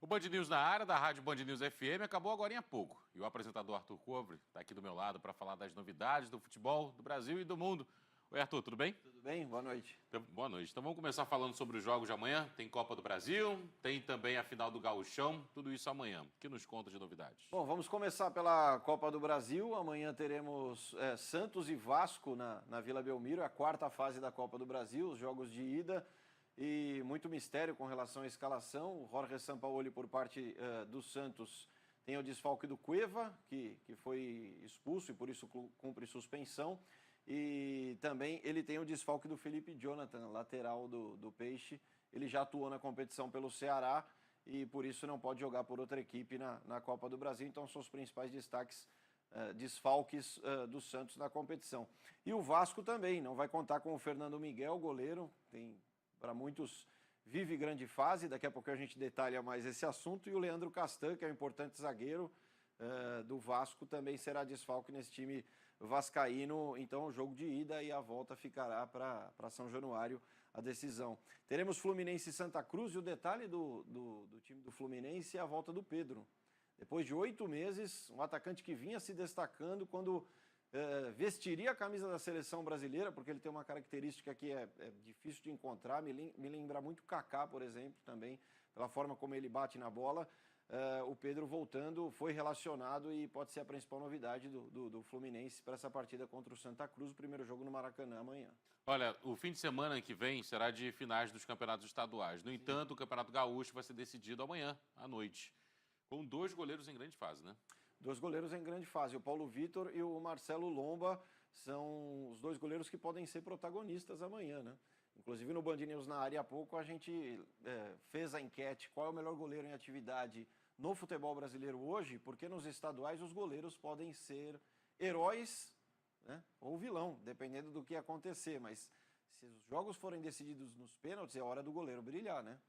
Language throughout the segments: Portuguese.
Band News na área, da Rádio Band News FM, acabou agora há pouco. E o apresentador Arthur Covre está aqui do meu lado para falar das novidades do futebol do Brasil e do mundo. Oi, Arthur, tudo bem? Tudo bem? Boa noite. Então, boa noite. Então vamos começar falando sobre os jogos de amanhã. Tem Copa do Brasil, tem também a final do Gauchão, tudo isso amanhã. O que nos conta de novidades? Bom, vamos começar pela Copa do Brasil. Amanhã teremos Santos e Vasco na Vila Belmiro, a quarta fase da Copa do Brasil, os jogos de ida. E muito mistério com relação à escalação. O Jorge Sampaoli, por parte do Santos, tem o desfalque do Cueva, que foi expulso e por isso cumpre suspensão. E também ele tem o desfalque do Felipe Jonathan, lateral do Peixe. Ele já atuou na competição pelo Ceará e por isso não pode jogar por outra equipe na Copa do Brasil. Então são os principais destaques, desfalques do Santos na competição. E o Vasco também, não vai contar com o Fernando Miguel, goleiro, tem... Para muitos, vive grande fase, daqui a pouco a gente detalha mais esse assunto. E o Leandro Castan, que é um importante zagueiro do Vasco, também será desfalque nesse time vascaíno. Então, o jogo de ida e a volta ficará para São Januário a decisão. Teremos Fluminense e Santa Cruz, e o detalhe do time do Fluminense é a volta do Pedro. Depois de 8 meses, um atacante que vinha se destacando quando... vestiria a camisa da seleção brasileira, porque ele tem uma característica que é difícil de encontrar, me lembra muito Kaká, por exemplo, também, pela forma como ele bate na bola. O Pedro voltando, foi relacionado e pode ser a principal novidade do Fluminense para essa partida contra o Santa Cruz, o primeiro jogo no Maracanã amanhã. Olha, o fim de semana que vem será de finais dos campeonatos estaduais. No entanto, o Campeonato Gaúcho vai ser decidido amanhã, à noite, com 2 goleiros em grande fase, né? 2 goleiros em grande fase, o Paulo Vitor e o Marcelo Lomba são os 2 goleiros que podem ser protagonistas amanhã, né? Inclusive no Band News na área há pouco a gente fez a enquete qual é o melhor goleiro em atividade no futebol brasileiro hoje, porque nos estaduais os goleiros podem ser heróis, né, ou vilão, dependendo do que acontecer, mas se os jogos forem decididos nos pênaltis é hora do goleiro brilhar, né?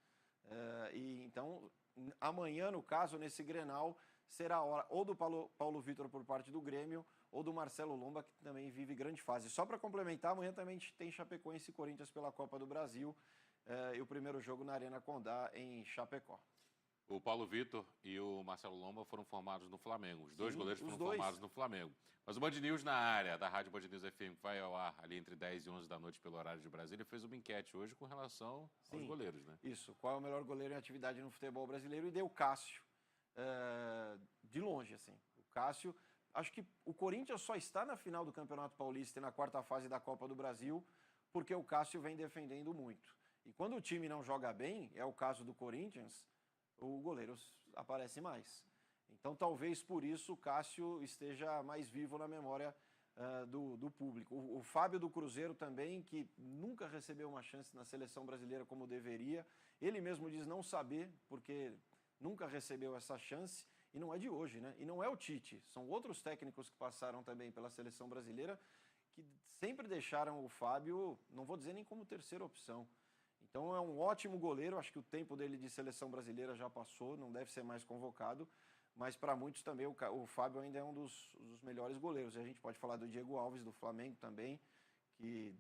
E então amanhã, no caso, nesse Grenal, será a hora ou do Paulo Vitor por parte do Grêmio ou do Marcelo Lomba, que também vive grande fase. Só para complementar, amanhã também tem Chapecoense e Corinthians pela Copa do Brasil e o primeiro jogo na Arena Condá, em Chapecó. O Paulo Vitor e o Marcelo Lomba foram formados no Flamengo. Os 2 goleiros foram formados no Flamengo. Mas o Band News na área, da Rádio Band News FM, que vai ao ar ali entre 10 e 11 da noite pelo horário de Brasília, fez uma enquete hoje com relação aos goleiros, né? Isso. Qual é o melhor goleiro em atividade no futebol brasileiro? E deu Cássio. De longe, assim. O Cássio, acho que o Corinthians só está na final do Campeonato Paulista e na quarta fase da Copa do Brasil porque o Cássio vem defendendo muito. E quando o time não joga bem, é o caso do Corinthians, o goleiro aparece mais. Então, talvez por isso o Cássio esteja mais vivo na memória do público. O Fábio do Cruzeiro também, que nunca recebeu uma chance na seleção brasileira como deveria. Ele mesmo diz não saber, porque... nunca recebeu essa chance e não é de hoje, né? E não é o Tite, são outros técnicos que passaram também pela seleção brasileira que sempre deixaram o Fábio, não vou dizer nem como terceira opção. Então é um ótimo goleiro, acho que o tempo dele de seleção brasileira já passou, não deve ser mais convocado, mas para muitos também o Fábio ainda é um dos melhores goleiros. E a gente pode falar do Diego Alves, do Flamengo também, que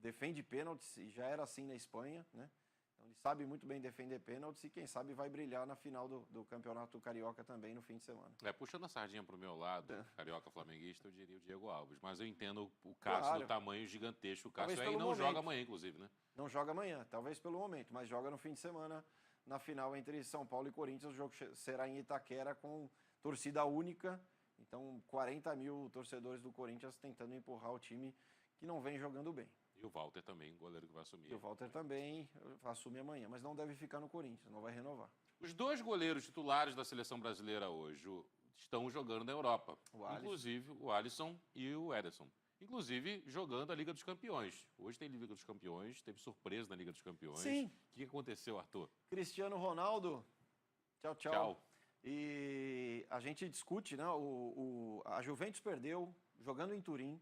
defende pênaltis e já era assim na Espanha, né? Então, ele sabe muito bem defender pênaltis e, quem sabe, vai brilhar na final do Campeonato Carioca também no fim de semana. Puxando a sardinha para o meu lado, carioca flamenguista, eu diria o Diego Alves. Mas eu entendo o Cássio do tamanho gigantesco. O Cássio aí não joga amanhã, inclusive, né? Não joga amanhã, talvez pelo momento, mas joga no fim de semana, na final entre São Paulo e Corinthians. O jogo será em Itaquera com torcida única. Então, 40 mil torcedores do Corinthians tentando empurrar o time que não vem jogando bem. E o Walter também, goleiro que vai assumir. E o Walter também assume amanhã, mas não deve ficar no Corinthians, não vai renovar. Os 2 goleiros titulares da seleção brasileira hoje estão jogando na Europa. Inclusive o Alisson e o Ederson. Inclusive jogando a Liga dos Campeões. Hoje tem Liga dos Campeões, teve surpresa na Liga dos Campeões. Sim. O que aconteceu, Arthur? Cristiano Ronaldo, tchau. E a gente discute, né? A Juventus perdeu jogando em Turim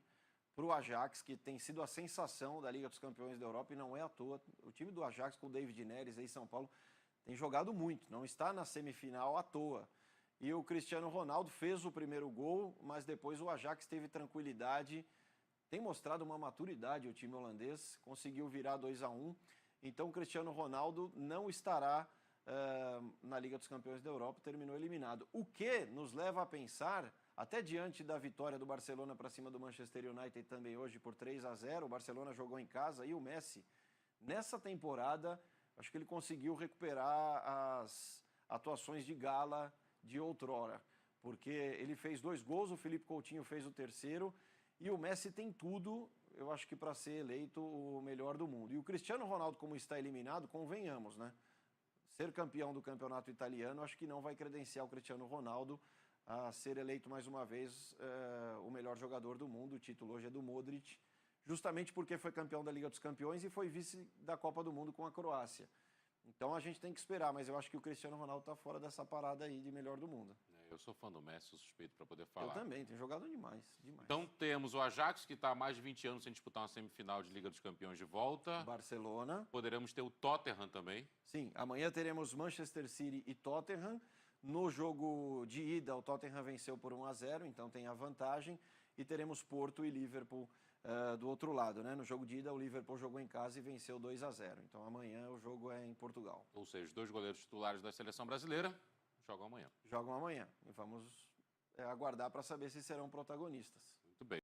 para o Ajax, que tem sido a sensação da Liga dos Campeões da Europa, e não é à toa. O time do Ajax, com o David Neres aí em São Paulo, tem jogado muito, não está na semifinal à toa. E o Cristiano Ronaldo fez o primeiro gol, mas depois o Ajax teve tranquilidade, tem mostrado uma maturidade o time holandês, conseguiu virar 2-1. Então o Cristiano Ronaldo não estará na Liga dos Campeões da Europa, terminou eliminado. O que nos leva a pensar, até diante da vitória do Barcelona para cima do Manchester United também hoje por 3-0, o Barcelona jogou em casa e o Messi, nessa temporada, acho que ele conseguiu recuperar as atuações de gala de outrora, porque ele fez 2 gols, o Philippe Coutinho fez o terceiro, e o Messi tem tudo, eu acho que para ser eleito o melhor do mundo. E o Cristiano Ronaldo, como está eliminado, convenhamos, né? Ser campeão do campeonato italiano, acho que não vai credenciar o Cristiano Ronaldo a ser eleito mais uma vez o melhor jogador do mundo. O título hoje é do Modric, justamente porque foi campeão da Liga dos Campeões e foi vice da Copa do Mundo com a Croácia. Então a gente tem que esperar, mas eu acho que o Cristiano Ronaldo está fora dessa parada aí de melhor do mundo. Eu sou fã do Messi, sou suspeito para poder falar. Eu também, tem jogado demais, demais. Então temos o Ajax, que está há mais de 20 anos sem disputar uma semifinal de Liga dos Campeões de volta. Barcelona. Poderemos ter o Tottenham também. Sim, amanhã teremos Manchester City e Tottenham. No jogo de ida, o Tottenham venceu por 1-0, então tem a vantagem. E teremos Porto e Liverpool do outro lado, né? No jogo de ida, o Liverpool jogou em casa e venceu 2-0. Então amanhã o jogo é em Portugal. Ou seja, os 2 goleiros titulares da seleção brasileira jogam amanhã. Jogam amanhã. E vamos aguardar para saber se serão protagonistas. Muito bem.